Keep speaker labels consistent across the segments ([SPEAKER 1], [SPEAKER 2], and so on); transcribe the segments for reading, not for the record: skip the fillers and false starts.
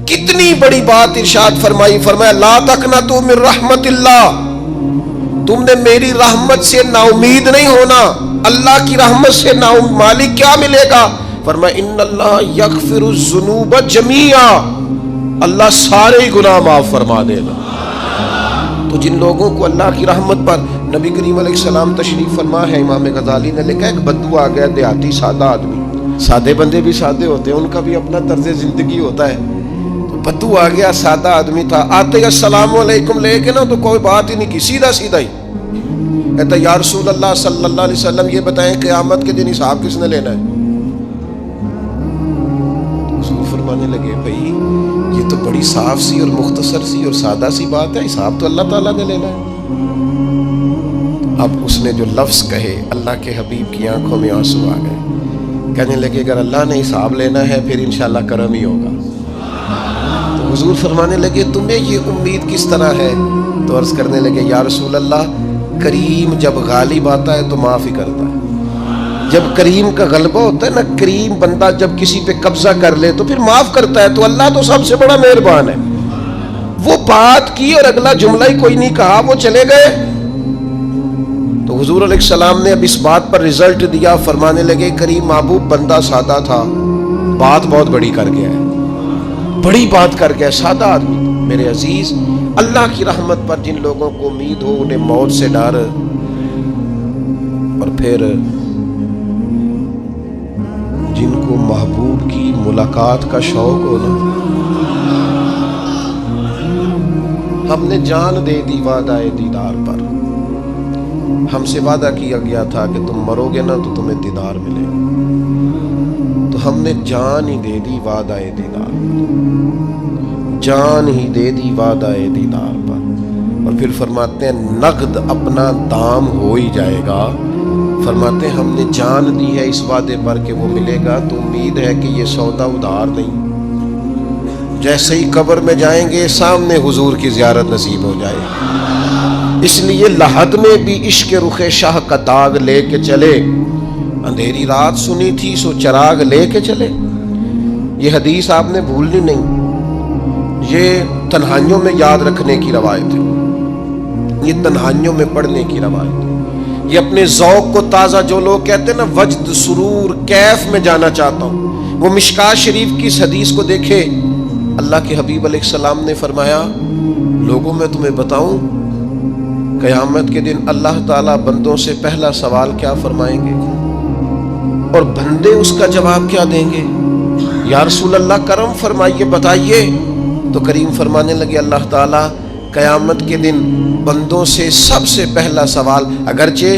[SPEAKER 1] کتنی بڑی بات ارشاد فرمائی، فرمایا لا تقنطوا من رحمت اللہ، تم نے میری رحمت سے نا امید نہیں ہونا۔ اللہ کی رحمت سے نا مالک کیا ملے گا؟ فرمایا ان اللہ یغفر الذنوب جمیعا، اللہ سارے گناہ معاف فرما دے گا۔ تو جن لوگوں کو اللہ کی رحمت پر، نبی کریم علیہ السلام تشریف فرما ہے، امام غزالی نے لکھا ایک بدو آ گیا، دیہاتی سادہ آدمی، سادے بندے بھی سادے ہوتے ہیں، ان کا بھی اپنا طرز زندگی ہوتا ہے۔ تو بدو آ گیا، سادہ آدمی تھا، آتے ہی السلام علیکم لے کے نا تو کوئی بات ہی نہیں کی، سیدھا سیدھا ہی کہتا یا رسول اللہ صلی اللہ علیہ وسلم یہ بتائیں قیامت کے دن حساب کس نے لینا ہے؟ حضور فرمانے لگے بھائی یہ تو بڑی صاف سی اور مختصر سی اور سادہ سی بات ہے، حساب تو اللہ تعالیٰ نے لینا ہے۔ اب اس نے جو لفظ کہے، اللہ کے حبیب کی آنکھوں میں آنسو آ گئے، کہنے لگے اگر اللہ نے حساب لینا ہے پھر انشاءاللہ کرم ہی ہوگا۔ تو حضور فرمانے لگے تمہیں یہ امید کس طرح ہے؟ تو عرض کرنے لگے یا رسول اللہ کریم جب غالب آتا ہے تو معاف ہی کرتا ہے۔ جب کریم کا غلبہ ہوتا ہے نا، کریم بندہ جب کسی پہ قبضہ کر لے تو پھر معاف کرتا ہے، تو اللہ تو سب سے بڑا مہربان ہے۔ وہ بات کی اور اگلا جملہ ہی کوئی نہیں کہا، وہ چلے گئے۔ تو حضور علیہ السلام نے اب اس بات پر رزلٹ دیا، فرمانے لگے کریم محبوب بندہ سادہ تھا، بات بہت بڑی کر گیا ہے، بڑی بات کر گیا، سادہ آدمی۔ میرے عزیز، اللہ کی رحمت پر جن لوگوں کو امید ہو، انہیں موت سے ڈر، اور پھر جن کو محبوب کی ملاقات کا شوق ہو نا، ہم نے جان دے دی وعدہ دیدار پر، ہم سے وعدہ کیا گیا تھا کہ تم مرو گے نا تو تمہیں دیدار ملے گا، تو ہم نے جان ہی دے دی وعدہ دیدار پر، جان ہی دے دی وعدہ دیدار پر۔ اور پھر فرماتے ہیں نقد اپنا دام ہو ہی جائے گا، فرماتے ہیں ہم نے جان دی ہے اس وعدے پر کہ وہ ملے گا، تو امید ہے کہ یہ سودا ادھار نہیں، جیسے ہی قبر میں جائیں گے سامنے حضور کی زیارت نصیب ہو جائے گی۔ اس لیے لحد میں بھی عشق رخ شاہ کا داغ لے کے چلے، اندھیری رات سنی تھی سو چراغ لے کے چلے۔ یہ حدیث آپ نے بھولنی نہیں، یہ تنہائیوں میں یاد رکھنے کی روایت ہے، یہ تنہائیوں میں پڑھنے کی روایت ہے۔ یہ اپنے ذوق کو تازہ، جو لوگ کہتے ہیں نا وجد سرور کیف میں جانا چاہتا ہوں، وہ مشکات شریف کی اس حدیث کو دیکھے۔ اللہ کے حبیب علیہ السلام نے فرمایا لوگوں میں تمہیں بتاؤں قیامت کے دن اللہ تعالیٰ بندوں سے پہلا سوال کیا فرمائیں گے اور بندے اس کا جواب کیا دیں گے؟ یا رسول اللہ کرم فرمائیے، بتائیے۔ تو کریم فرمانے لگے اللہ تعالیٰ قیامت کے دن بندوں سے سب سے پہلا سوال، اگرچہ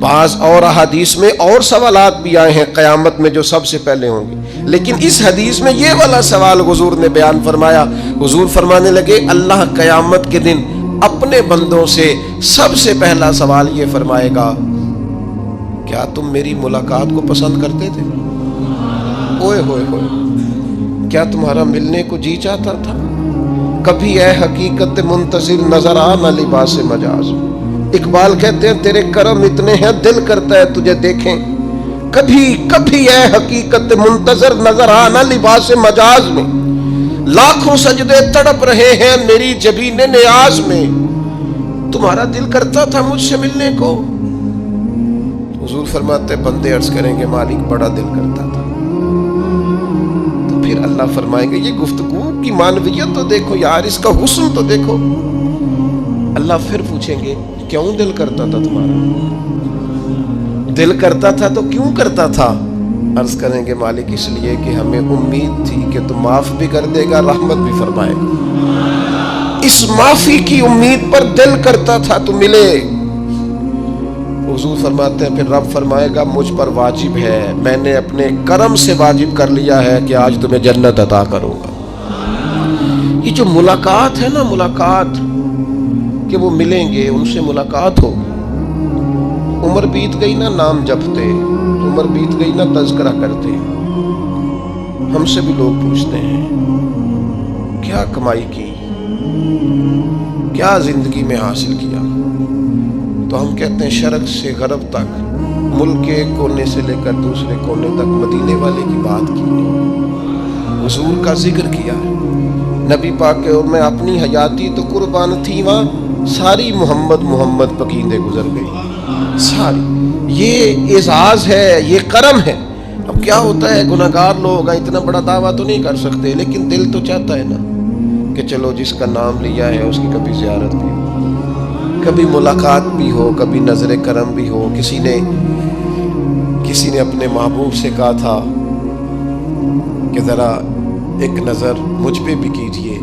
[SPEAKER 1] بعض اور احادیث میں اور سوالات بھی آئے ہیں قیامت میں جو سب سے پہلے ہوں گے، لیکن اس حدیث میں یہ والا سوال حضور نے بیان فرمایا۔ حضور فرمانے لگے اللہ قیامت کے دن اپنے بندوں سے سب سے پہلا سوال یہ فرمائے گا کیا تم میری ملاقات کو پسند کرتے تھے؟ اوئے ہوئے ہوئے، کیا تمہارا ملنے کو جی چاہتا تھا؟ کبھی اے حقیقت منتظر نظر آ نہ لباس مجاز۔ اقبال کہتے ہیں تیرے کرم اتنے ہیں دل کرتا ہے تجھے دیکھیں، کبھی کبھی اے حقیقت منتظر نظر آ نہ لباس مجاز میں، لاکھوں سجدے تڑپ رہے ہیں میری جبین نیاز میں، تمہارا دل کرتا تھا مجھ سے ملنے کو؟ حضور فرماتے بندے عرض کریں گے مالک بڑا دل کرتا تھا۔ تو پھر اللہ فرمائے گا یہ گفتگو کی معنویت تو دیکھو یار، اس کا حسن تو دیکھو۔ اللہ پھر پوچھیں گے کیوں دل کرتا تھا تمہارا؟ دل کرتا تھا تو کیوں کرتا تھا؟ عرض کریں گے مالک اس لیے کہ ہمیں امید تھی کہ تم معاف بھی کر دے گا، رحمت بھی فرمائے گا، اس معافی کی امید پر دل کرتا تھا تو ملے۔ حضور فرماتے ہیں پھر رب فرمائے گا مجھ پر واجب ہے، میں نے اپنے کرم سے واجب کر لیا ہے کہ آج تمہیں جنت عطا کروں گا۔ یہ جو ملاقات ہے نا، ملاقات کہ وہ ملیں گے، ان سے ملاقات ہو۔ عمر بیت گئی نا نام جپتے، عمر بیت گئی نا تذکرہ کرتے، ہم سے بھی لوگ پوچھتے ہیں کیا کمائی کی، کیا زندگی میں حاصل کیا، تو ہم کہتے ہیں شرق سے غرب تک، ملک کے ایک کونے سے لے کر دوسرے کونے تک مدینے والے کی بات کی، حضور کا ذکر کیا، نبی پاک کے میں اپنی حیاتی تو قربان تھی وہاں ساری محمد محمد پکیندے گزر گئی ساری. یہ اعزاز ہے، یہ کرم ہے. اب کیا ہوتا ہے گناہگار لوگ اتنا بڑا دعویٰ تو نہیں کر سکتے، لیکن دل تو چاہتا ہے نا کہ چلو جس کا نام لیا ہے اس کی کبھی زیارت بھی ہو، کبھی ملاقات بھی ہو، کبھی نظر کرم بھی ہو. کسی نے اپنے محبوب سے کہا تھا کہ ذرا ایک نظر مجھ پہ بھی کیجئے،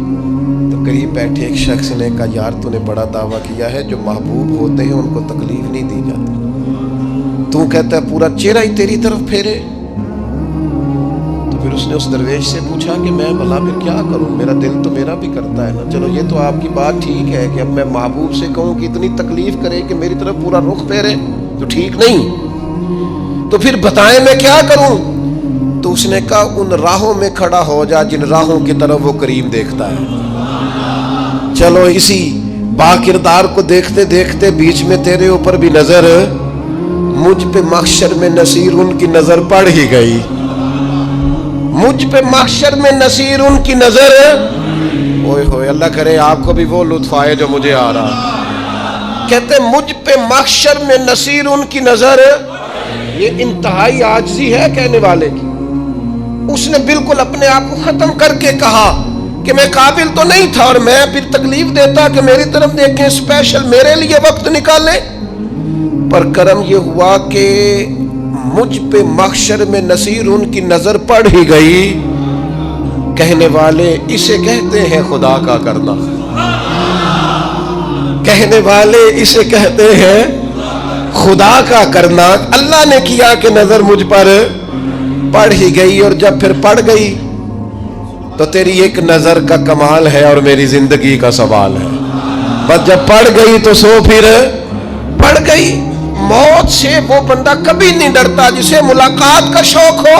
[SPEAKER 1] تو قریب بیٹھے ایک شخص نے کہا یار تو نے بڑا دعویٰ کیا ہے، جو محبوب ہوتے ہیں ان کو تکلیف نہیں دی جاتی، تو کہتا ہے پورا چہرہ ہی تیری طرف پھیرے. تو پھر اس نے اس درویش سے پوچھا کہ میں بھلا پھر کیا کروں، میرا دل تو میرا بھی کرتا ہے نا. چلو یہ تو آپ کی بات ٹھیک ہے کہ اب میں محبوب سے کہوں کہ اتنی تکلیف کرے کہ میری طرف پورا رخ پھیرے تو ٹھیک نہیں، تو پھر بتائیں میں کیا کروں. تو اس نے کہا ان راہوں میں کھڑا ہو جا جن راہوں کی طرف وہ کریم دیکھتا ہے. چلو اسی با کردار کو دیکھتے دیکھتے بیچ میں تیرے اوپر بھی نظر، مجھ پہ محشر میں نصیر ان کی نظر پڑ ہی گئی. مجھ پہ محشر میں نصیر ان کی نظر، اوئے ہوئے اللہ کرے آپ کو بھی وہ لطف آئے جو مجھے آ رہا. کہتے مجھ پہ محشر میں نصیر ان کی نظر. یہ انتہائی عاجزی ہے کہنے والے کی. اس نے بالکل اپنے آپ کو ختم کر کے کہا کہ میں قابل تو نہیں تھا، اور میں پھر تکلیف دیتا کہ میری طرف دیکھیں اسپیشل میرے لیے وقت نکالیں. پر کرم یہ ہوا کہ مجھ پہ محشر میں نصیر ان کی نظر پڑ ہی گئی. کہنے والے اسے کہتے ہیں خدا کا کرنا، کہنے والے اسے کہتے ہیں خدا کا کرنا. اللہ نے کیا کہ نظر مجھ پر پڑ ہی گئی، اور جب پھر پڑ گئی تو تیری ایک نظر کا کمال ہے اور میری زندگی کا سوال ہے. بس جب پڑ گئی تو سو پھر پڑ گئی. موت سے وہ بندہ کبھی نہیں ڈرتا جسے ملاقات کا شوق ہو.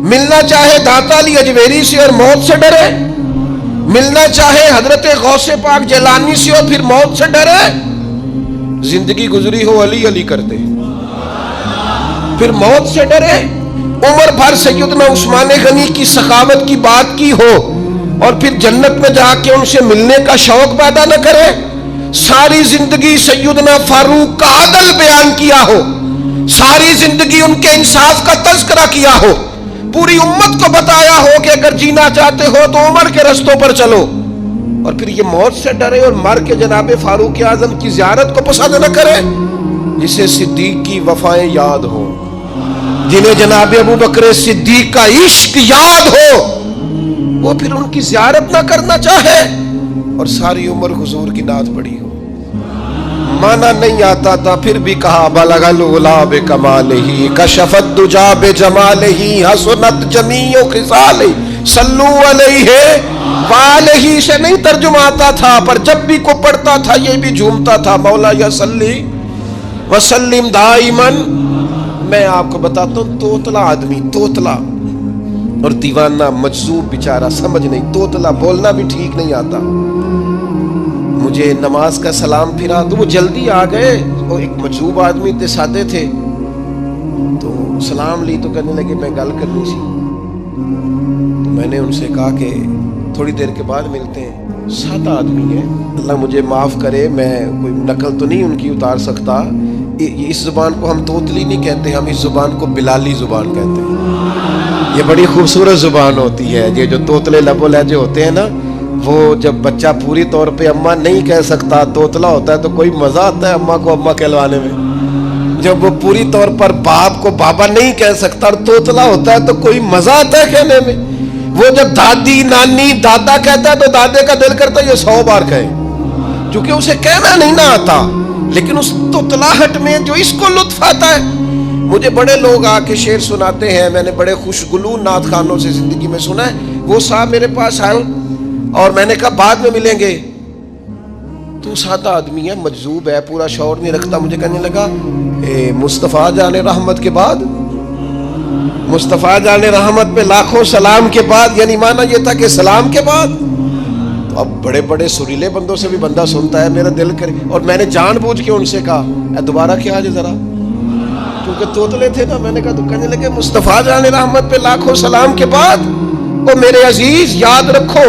[SPEAKER 1] ملنا چاہے داتا علی اجمیری سے اور موت سے ڈرے، ملنا چاہے حضرت غوث پاک جیلانی سے اور پھر موت سے ڈرے. زندگی گزری ہو علی علی کرتے پھر موت سے ڈرے. عمر بھر سیدنا عثمان غنی کی سخاوت کی بات کی ہو اور پھر جنت میں جا کے ان سے ملنے کا شوق پیدا نہ کرے. ساری زندگی سیدنا فاروق کا عدل بیان کیا ہو، ساری زندگی ان کے انصاف کا تذکرہ کیا ہو، پوری امت کو بتایا ہو کہ اگر جینا چاہتے ہو تو عمر کے رستوں پر چلو، اور پھر یہ موت سے ڈرے اور مر کے جناب فاروق اعظم کی زیارت کو پسند نہ کرے. جسے صدیق کی وفائیں یاد ہو، جنہیں جناب ابو بکر صدیق کا عشق یاد ہو، وہ پھر ان کی زیارت نہ کرنا چاہے اور ساری عمر حضور کی نعت پڑھی ہو. مانا نہیں آتا تھا پھر بھی کہا بلغ العلا بکمالہ کشف الدجا بجمالہ حسنت جمیع خصالہ صلو علیہ والہ. سے نہیں ترجمہ آتا تھا پر جب بھی کو پڑھتا تھا یہ بھی جھومتا تھا مولا یا صلی وسلم دائماً. میں آپ کو بتاتا ہوں توتلا آدمی، توتلا اور دیوانہ مجذوب بیچارہ سمجھ نہیں، توتلا بولنا بھی ٹھیک نہیں آتا. مجھے نماز کا سلام پھرا تو وہ جلدی آ گئے، وہ ایک مجذوب آدمی تھے، سادے تھے، تو سلام لی تو کہنے لگے میں گل کرنی سی. تو میں نے ان سے کہا کہ تھوڑی دیر کے بعد ملتے ہیں. سادہ آدمی ہے، اللہ مجھے معاف کرے، میں کوئی نقل تو نہیں ان کی اتار سکتا. اس زبان کو ہم توتلی نہیں کہتے، ہم اس زبان کو بلالی زبان کہتے ہیں. یہ بڑی خوبصورت زبان ہوتی ہے. یہ جو توتلے لب و لہجے ہوتے ہیں نا، وہ جب بچہ پوری طور پہ اماں نہیں کہہ سکتا، توتلا ہوتا ہے، تو کوئی مزہ آتا ہے اماں کو اماں کہلوانے میں. جب وہ پوری طور پر باپ کو بابا نہیں کہہ سکتا اور توتلا ہوتا ہے تو کوئی مزہ آتا ہے کہنے میں. وہ جب دادی نانی دادا کہتا ہے تو دادے کا دل کرتا ہے یہ 100 بار کہے، کیونکہ اسے کہنا نہیں نہ آتا. لیکن اس توتلاہٹ میں جو اس کو لطف آتا ہے. مجھے بڑے لوگ آ کے شعر سناتے ہیں، میں نے بڑے خوشگلو نعت خانوں سے زندگی میں سنا ہے. وہ صاحب میرے پاس آئے اور میں نے کہا بعد میں ملیں گے. تو سادہ آدمی ہے، مجذوب ہے، پورا شعور نہیں رکھتا. مجھے کہنے لگا مصطفیٰ جان رحمت کے بعد، مصطفیٰ جان رحمت پہ لاکھوں سلام کے بعد، یعنی مانا یہ تھا کہ سلام کے بعد. تو اب بڑے بڑے سریلے بندوں سے بھی بندہ سنتا ہے، میرا دل کرے. اور میں نے جان بوجھ کے ان سے کہا دوبارہ کیا آج ذرا، کیونکہ توتلے تھے نا. میں نے کہا تو کہنے لگے مصطفیٰ جان رحمت پہ لاکھوں سلام کے بعد. او میرے عزیز یاد رکھو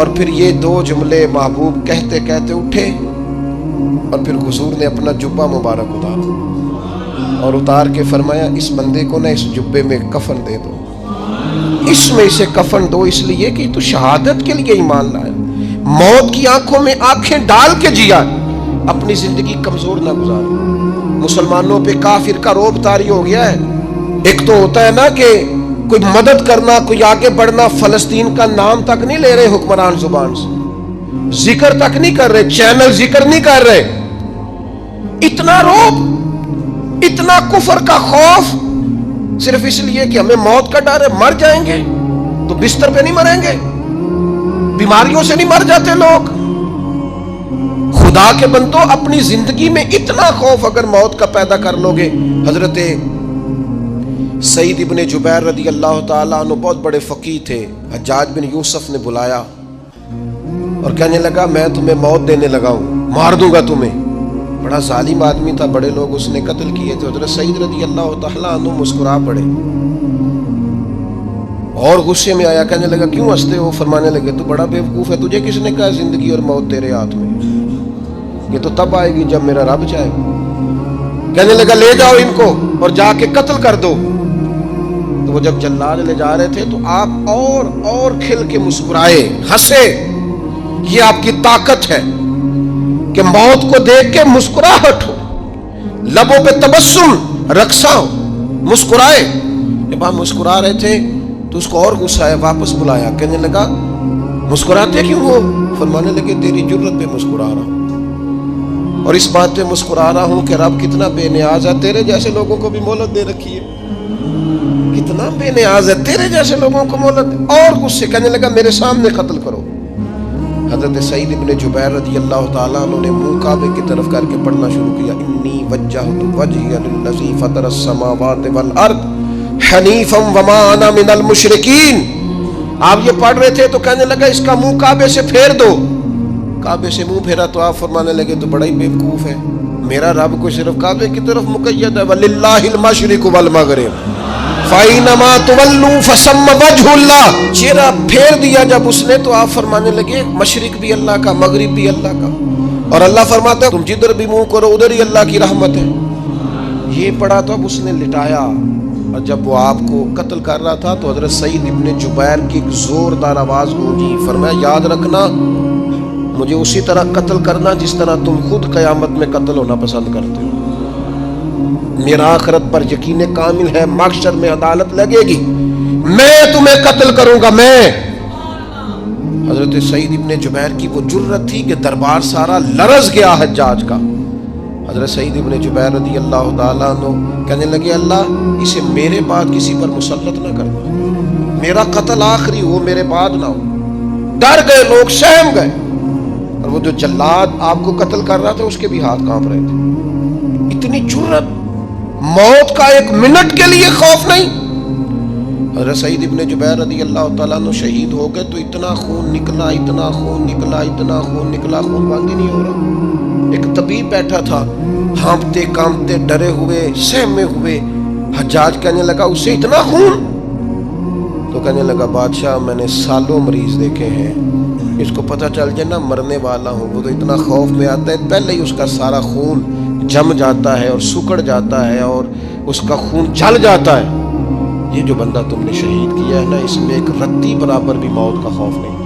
[SPEAKER 1] اور پھر یہ دو جملے محبوب کہتے کہتے اٹھے اور پھر حضور نے اپنا جبہ مبارک اتارا اور اتار کے فرمایا اس بندے کو نہ اس جبے میں کفن دے دو، اس میں اسے کفن دو، اس لیے کہ تو شہادت کے لیے ایمان لائے، موت کی آنکھوں میں آنکھیں ڈال کے جیا، اپنی زندگی کمزور نہ گزارے۔ مسلمانوں پہ کافر کا روب طاری ہو گیا ہے۔ ایک تو ہوتا ہے نا کہ کوئی مدد کرنا، کوئی آگے بڑھنا، فلسطین کا نام تک نہیں لے رہے حکمران زبان سے، ذکر تک نہیں کر رہے، چینل ذکر نہیں کر رہے، اتنا روب، اتنا کفر کا خوف، صرف اس لیے کہ ہمیں موت کا ڈر ہے، مر جائیں گے تو بستر پہ نہیں مریں گے، بیماریوں سے نہیں مر جاتے لوگ۔ خدا کے بندو، اپنی زندگی میں اتنا خوف اگر موت کا پیدا کر لو گے۔ حضرت سعید ابن جبیر رضی اللہ تعالیٰ عنہ بہت بڑے فقیہ تھے، حجاج بن یوسف نے بلایا اور کہنے لگا میں تمہیں موت دینے لگا ہوں، مار دوں گا تمہیں۔ بڑا ظالم آدمی تھا، بڑے لوگ اس نے قتل کیے تھے۔ حضرت سعید رضی اللہ تعالیٰ عنہ مسکرا پڑے اور غصے میں آیا، کہنے لگا کیوں ہنستے ہو؟ فرمانے لگے تو بڑا بیوقوف ہے، تجھے کس نے کہا زندگی اور موت تیرے ہاتھ میں، یہ تو تب آئے گی جب میرا رب چاہے گا۔ کہنے لگا لے جاؤ ان کو اور جا کے قتل کر دو۔ تو وہ جب جلاد لے جا رہے تھے تو آپ اور کھل کے مسکرائے، ہنسے۔ یہ آپ کی طاقت ہے کہ موت کو دیکھ کے مسکراہٹ ہو، لبوں پہ تبسم، رقصہ ہو، مسکرائے۔ جب آپ مسکرا رہے تھے تو اس کو اور غصہ آیا، واپس بلایا، کہنے لگا مسکراتے کیوں ہو؟ فرمانے لگے تیری جرت پہ مسکرا رہا ہوں، اور اس بات پہ مسکرا رہا ہوں کہ رب کتنا بے نیاز ہے، تیرے جیسے لوگوں کو بھی مہلت دے رکھی ہے، کتنا بے نیاز ہے، تیرے جیسے لوگوں کو مہلت دے۔ اور غصے، کہنے لگا میرے سامنے قتل کرو۔ حضرت سعید ابن جبیر رضی اللہ تعالیٰ عنہ نے منہ کعبے کی طرف کر کے پڑھنا شروع کیا، انی وجہت وجہی للذی فطر السماوات والارض حنیفا وما انا من المشرکین۔ آپ یہ پڑھ رہے تھے تو کہنے لگا اس کا منہ کعبے سے پھیر دو۔ کعبے سے منہ پھیرا تو آپ فرمانے لگے تو بڑا ہی بیوقوف ہے، میرا رب کو صرف کعبے کی طرف مقید ہے، وَلِلَّهِ الْمَشْرِقُ وَالْمَغْرِبُ فَأَيْنَمَا تُوَلُّوا فَثَمَّ وَجْهُ اللَّهِ۔ چہرہ پھیر دیا جب اس نے تو آپ فرمانے لگے مشرق بھی اللہ کا، مغرب بھی اللہ کا، اور اللہ فرماتا ہے تم جدھر بھی منہ کرو ادھر ہی اللہ کی رحمت ہے۔ یہ پڑھا تو اب اس نے لٹایا، اور جب وہ آپ کو قتل کر رہا تھا تو حضرت سعید ابن جبیر کی ایک زوردار آواز گونجی، فرمایا یاد رکھنا مجھے اسی طرح قتل کرنا جس طرح تم خود قیامت میں قتل ہونا پسند کرتے ہو، میرا آخرت پر یقین کامل ہے، محشر میں عدالت لگے گی، میں تمہیں قتل کروں گا میں۔ حضرت سعید ابن جبیر کی وہ جرت تھی کہ دربار سارا لرز گیا حجاج کا۔ حضرت سعید ابن جبیر رضی اللہ تعالیٰ عنہ کہنے لگے اللہ اسے میرے بعد کسی پر مسلط نہ کرنا، میرا قتل آخری ہو، میرے بعد نہ ہو۔ ڈر گئے لوگ، سہم گئے، اور وہ جو جلاد آپ کو قتل کر رہا تھا اس کے بھی ہاتھ کانپ رہے تھے۔ اتنی جرت، موت کا ایک منٹ کے لیے خوف نہیں۔ حضرت سعید ابن جبیر رضی اللہ تعالیٰ عنہ شہید ہو گئے تو اتنا خون نکلا، اتنا خون نکلا، اتنا خون نکلا، خون بند ہی نہیں ہو رہا۔ ایک طبیب بیٹھا تھا، ہانپتے کانپتے ڈرے ہوئے سہمے ہوئے، حجاج کہنے لگا اس سے اتنا خون؟ تو کہنے لگا بادشاہ میں نے سالوں مریض دیکھے ہیں، اس کو پتہ چل جائے نا مرنے والا ہوں وہ تو اتنا خوف میں آتا ہے پہلے ہی اس کا سارا خون جم جاتا ہے اور سکڑ جاتا ہے اور اس کا خون جل جاتا ہے۔ یہ جو بندہ تم نے شہید کیا ہے نا اس میں ایک رتی برابر بھی موت کا خوف نہیں۔